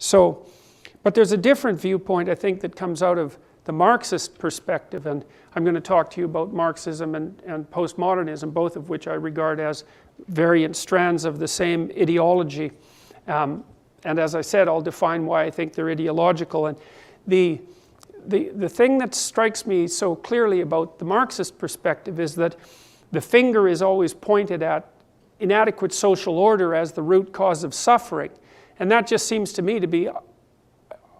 So, but there's a different viewpoint, I think, that comes out of the Marxist perspective, and I'm going to talk to you about Marxism and postmodernism, both of which I regard as variant strands of the same ideology. And as I said, I'll define why I think they're ideological. And the thing that strikes me so clearly about the Marxist perspective is that the finger is always pointed at inadequate social order as the root cause of suffering. And that just seems to me to be,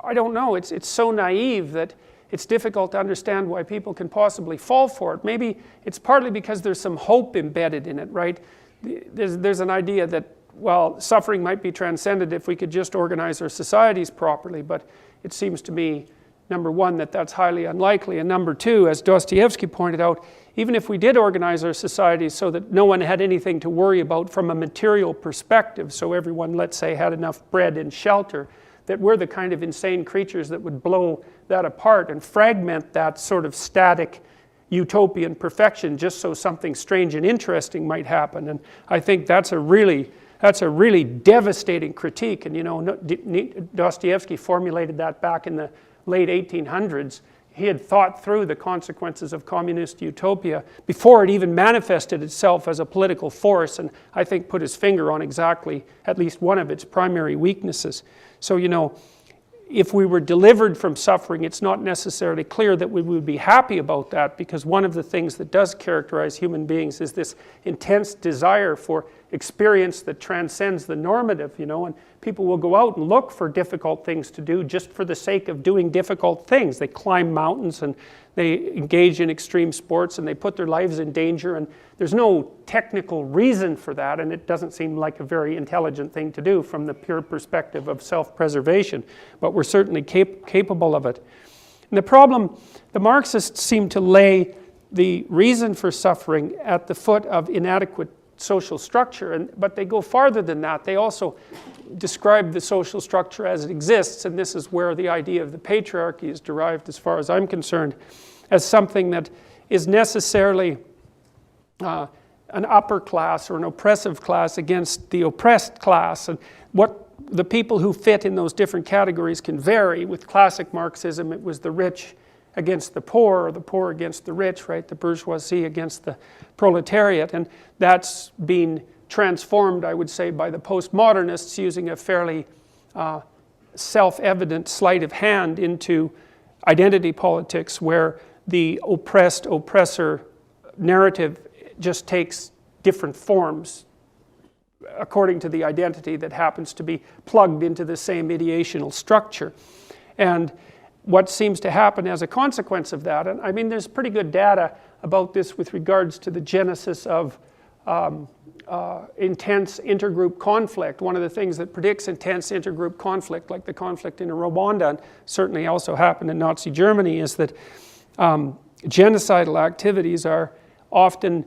I don't know, it's so naive that it's difficult to understand why people can possibly fall for it. Maybe it's partly because there's some hope embedded in it, right? There's an idea that, well, suffering might be transcended if we could just organize our societies properly, but it seems to me, number one, that that's highly unlikely, and number two, as Dostoevsky pointed out, even if we did organize our societies so that no one had anything to worry about from a material perspective, so everyone, let's say, had enough bread and shelter, that we're the kind of insane creatures that would blow that apart and fragment that sort of static utopian perfection just so something strange and interesting might happen. And I think that's a really devastating critique. And you know, Dostoevsky formulated that back in the late 1800s. He had thought through the consequences of communist utopia before it even manifested itself as a political force, and I think put his finger on exactly at least one of its primary weaknesses. So, you know, if we were delivered from suffering, it's not necessarily clear that we would be happy about that, because one of the things that does characterize human beings is this intense desire for experience that transcends the normative, you know, and people will go out and look for difficult things to do just for the sake of doing difficult things. They climb mountains and they engage in extreme sports and they put their lives in danger, and there's no technical reason for that, and it doesn't seem like a very intelligent thing to do from the pure perspective of self-preservation, but we're certainly capable of it. And the problem, the Marxists seem to lay the reason for suffering at the foot of inadequate social structure, but they go farther than that. They also describe the social structure as it exists, and this is where the idea of the patriarchy is derived, as far as I'm concerned, as something that is necessarily an upper class or an oppressive class against the oppressed class. And what the people who fit in those different categories can vary. With classic Marxism, it was the rich against the poor, or the poor against the rich, right? The bourgeoisie against the proletariat. And that's been transformed, I would say, by the postmodernists using a fairly self-evident sleight of hand into identity politics, where the oppressed-oppressor narrative just takes different forms according to the identity that happens to be plugged into the same ideational structure. And what seems to happen as a consequence of that, and I mean there's pretty good data about this with regards to the genesis of intense intergroup conflict. One of the things that predicts intense intergroup conflict, like the conflict in Rwanda, and certainly also happened in Nazi Germany, is that genocidal activities are often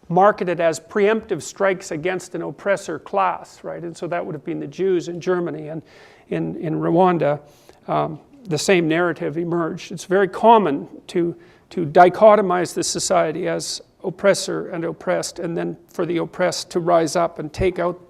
marketed as preemptive strikes against an oppressor class, right? And so that would have been the Jews in Germany, and in Rwanda, the same narrative emerged. It's very common to dichotomize the society as oppressor and oppressed, and then for the oppressed to rise up and take out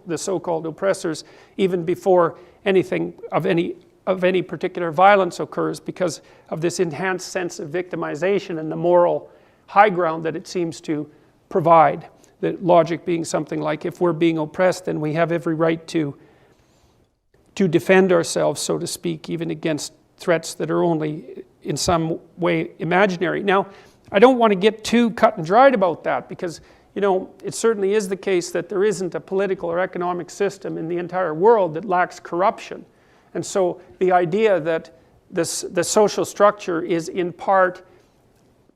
the so-called oppressors even before anything of any particular violence occurs, because of this enhanced sense of victimization and the moral high ground that it seems to provide. The logic being something like, if we're being oppressed, then we have every right to defend ourselves, so to speak, even against threats that are only in some way imaginary. Now, I don't want to get too cut and dried about that, because, you know, it certainly is the case that there isn't a political or economic system in the entire world that lacks corruption. And so the idea that the social structure is in part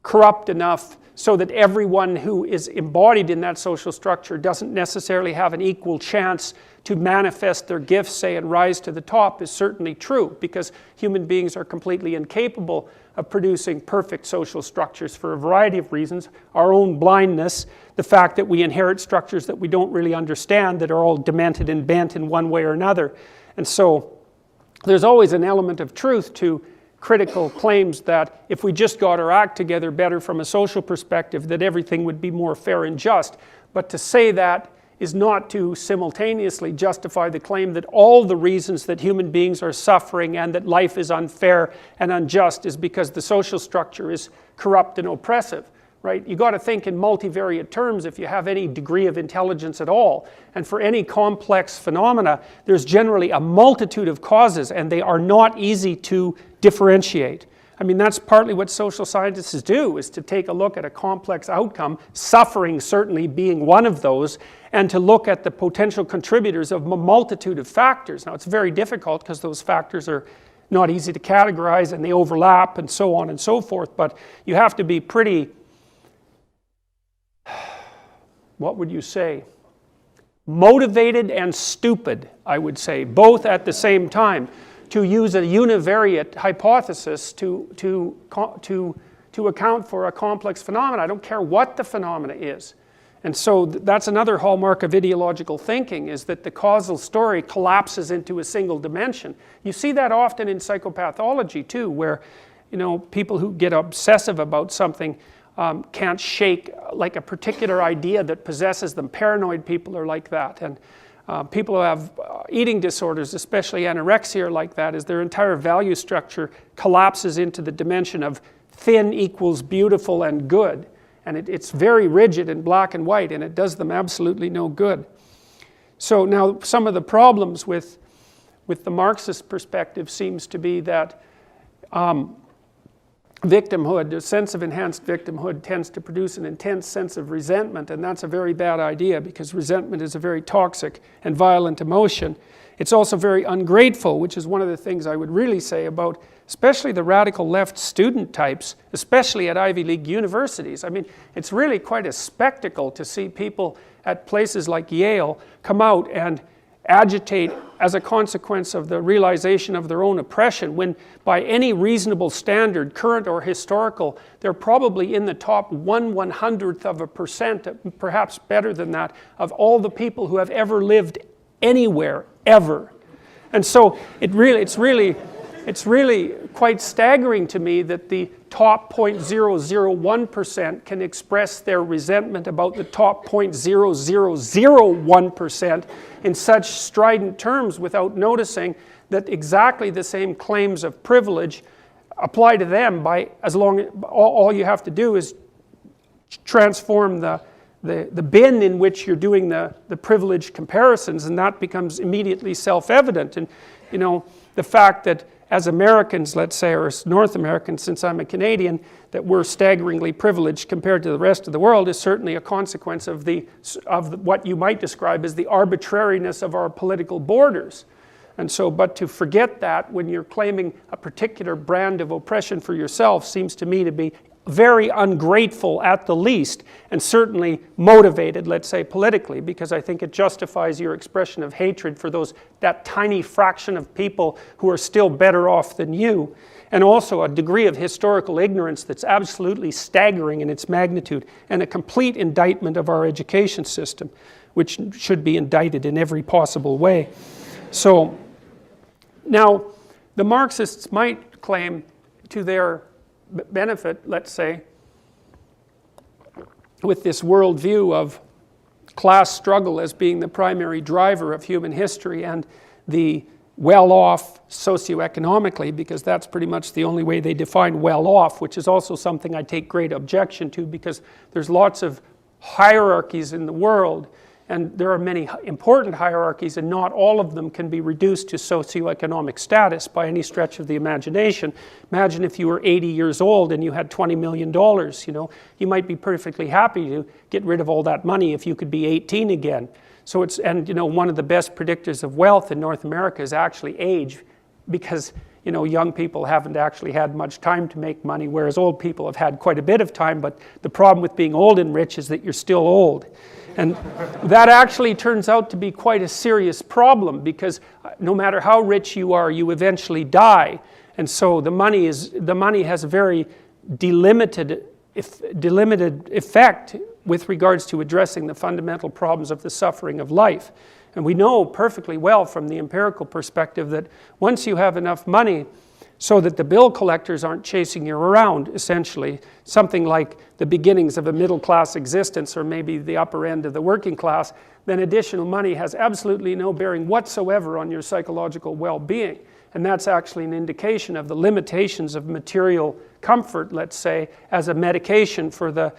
corrupt enough so that everyone who is embodied in that social structure doesn't necessarily have an equal chance to manifest their gifts, say, and rise to the top is certainly true, because human beings are completely incapable of producing perfect social structures for a variety of reasons. Our own blindness, the fact that we inherit structures that we don't really understand, that are all demented and bent in one way or another. And so there's always an element of truth to critical claims that if we just got our act together better from a social perspective, that everything would be more fair and just. But to say that is not to simultaneously justify the claim that all the reasons that human beings are suffering and that life is unfair and unjust is because the social structure is corrupt and oppressive, right? You got to think in multivariate terms if you have any degree of intelligence at all. And for any complex phenomena, there's generally a multitude of causes, and they are not easy to differentiate. I mean, that's partly what social scientists do, is to take a look at a complex outcome, suffering certainly being one of those, and to look at the potential contributors of a multitude of factors. Now, it's very difficult because those factors are not easy to categorize and they overlap and so on and so forth, but you have to be pretty, what would you say, motivated and stupid, I would say, both at the same time, to use a univariate hypothesis to account for a complex phenomenon. I don't care what the phenomena is. And so that's another hallmark of ideological thinking, is that the causal story collapses into a single dimension. You see that often in psychopathology too, where, you know, people who get obsessive about something can't shake like a particular idea that possesses them. Paranoid people are like that, and people who have eating disorders, especially anorexia, are like that, is their entire value structure collapses into the dimension of thin equals beautiful and good. And it's very rigid and black and white, and it does them absolutely no good. So now some of the problems with the Marxist perspective seems to be that victimhood, a sense of enhanced victimhood, tends to produce an intense sense of resentment, and that's a very bad idea, because resentment is a very toxic and violent emotion. It's also very ungrateful, which is one of the things I would really say about especially the radical left student types, especially at Ivy League universities. I mean, it's really quite a spectacle to see people at places like Yale come out and agitate as a consequence of the realization of their own oppression, when by any reasonable standard, current or historical, they're probably in the top 1/100%, perhaps better than that, of all the people who have ever lived anywhere, ever. And so it's really quite staggering to me that the top 0.001% can express their resentment about the top 0.0001% in such strident terms without noticing that exactly the same claims of privilege apply to them by all you have to do is transform the bin in which you're doing the privilege comparisons, and that becomes immediately self-evident. And you know, the fact that as Americans, let's say, or as North Americans, since I'm a Canadian, that we're staggeringly privileged compared to the rest of the world is certainly a consequence of what you might describe as the arbitrariness of our political borders. And so, but to forget that when you're claiming a particular brand of oppression for yourself seems to me to be very ungrateful at the least, and certainly motivated, let's say, politically, because I think it justifies your expression of hatred for that tiny fraction of people who are still better off than you, and also a degree of historical ignorance that's absolutely staggering in its magnitude, and a complete indictment of our education system, which should be indicted in every possible way. So, now, the Marxists might claim to their benefit, let's say, with this worldview of class struggle as being the primary driver of human history and the well-off socioeconomically, because that's pretty much the only way they define well-off, which is also something I take great objection to, because there's lots of hierarchies in the world, and there are many important hierarchies, and not all of them can be reduced to socioeconomic status by any stretch of the imagination. Imagine if you were 80 years old and you had $20 million, you know, you might be perfectly happy to get rid of all that money if you could be 18 again. So and you know, one of the best predictors of wealth in North America is actually age, because you know, young people haven't actually had much time to make money, whereas old people have had quite a bit of time, but the problem with being old and rich is that you're still old. And that actually turns out to be quite a serious problem, because no matter how rich you are, you eventually die. And so the money has a very delimited effect with regards to addressing the fundamental problems of the suffering of life. And we know perfectly well from the empirical perspective that once you have enough money, so that the bill collectors aren't chasing you around, essentially. Something like the beginnings of a middle class existence, or maybe the upper end of the working class, then additional money has absolutely no bearing whatsoever on your psychological well-being. And that's actually an indication of the limitations of material comfort, let's say, as a medication for the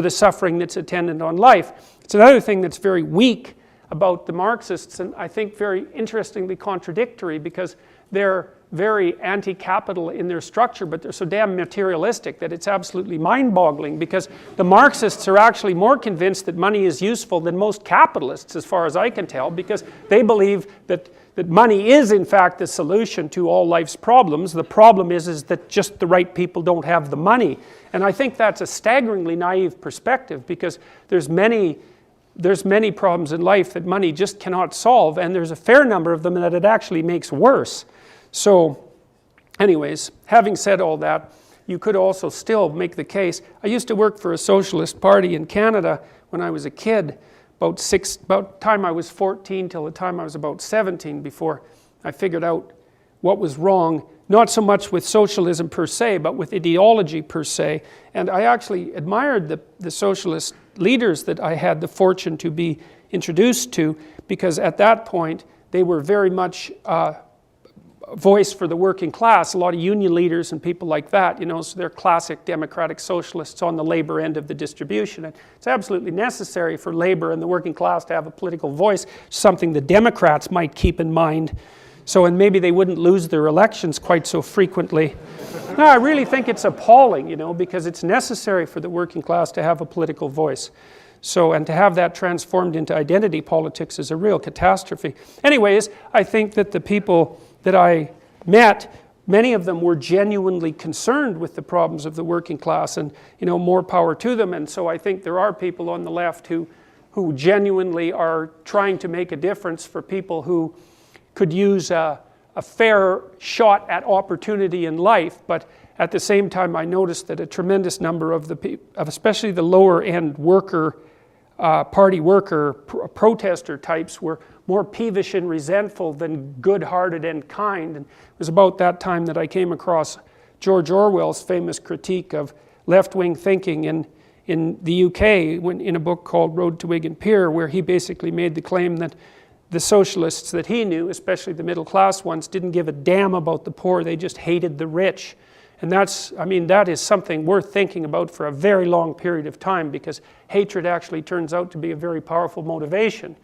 suffering that's attendant on life. It's another thing that's very weak about the Marxists, and I think very interestingly contradictory, because they're very anti-capital in their structure, but they're so damn materialistic that it's absolutely mind-boggling, because the Marxists are actually more convinced that money is useful than most capitalists, as far as I can tell, because they believe that money is in fact the solution to all life's problems. The problem is that just the right people don't have the money. And I think that's a staggeringly naive perspective, because there's many problems in life that money just cannot solve, and there's a fair number of them that it actually makes worse. So anyways, having said all that, you could also still make the case. I used to work for a socialist party in Canada when I was a kid, about the time I was 14 till the time I was about 17, before I figured out what was wrong, not so much with socialism per se, but with ideology per se. And I actually admired the socialist leaders that I had the fortune to be introduced to, because at that point they were very much voice for the working class, a lot of union leaders and people like that, you know, so they're classic democratic socialists on the labor end of the distribution. And it's absolutely necessary for labor and the working class to have a political voice, something the Democrats might keep in mind. So, and maybe they wouldn't lose their elections quite so frequently. No, I really think it's appalling, you know, because it's necessary for the working class to have a political voice. So, and to have that transformed into identity politics is a real catastrophe. Anyways, I think that the people that I met, many of them were genuinely concerned with the problems of the working class, and, you know, more power to them. And so I think there are people on the left who genuinely are trying to make a difference for people who could use a fair shot at opportunity in life. But at the same time, I noticed that a tremendous number of especially the lower end worker, party worker, protester types were more peevish and resentful than good-hearted and kind. And it was about that time that I came across George Orwell's famous critique of left-wing thinking in the UK, in a book called Road to Wigan Pier, where he basically made the claim that the socialists that he knew, especially the middle-class ones, didn't give a damn about the poor, they just hated the rich. And that is something worth thinking about for a very long period of time, because hatred actually turns out to be a very powerful motivation.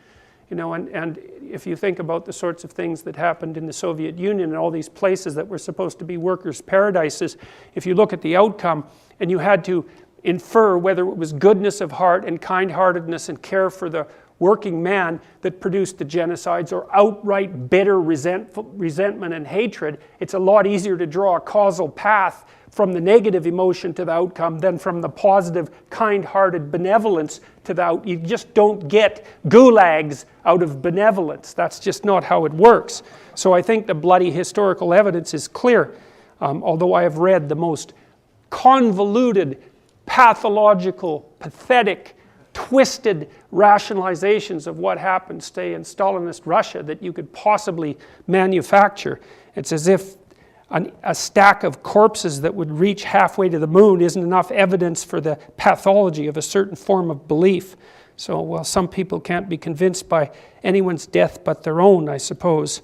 You know, and if you think about the sorts of things that happened in the Soviet Union and all these places that were supposed to be workers' paradises, if you look at the outcome and you had to infer whether it was goodness of heart and kind-heartedness and care for the working man that produced the genocides, or outright bitter resentment and hatred, it's a lot easier to draw a causal path from the negative emotion to the outcome than from the positive, kind-hearted benevolence to the outcome. You just don't get gulags out of benevolence. That's just not how it works. So I think the bloody historical evidence is clear, although I have read the most convoluted, pathological, pathetic, twisted rationalizations of what happened, say, in Stalinist Russia that you could possibly manufacture. It's as if a stack of corpses that would reach halfway to the moon isn't enough evidence for the pathology of a certain form of belief. So, well, some people can't be convinced by anyone's death but their own, I suppose.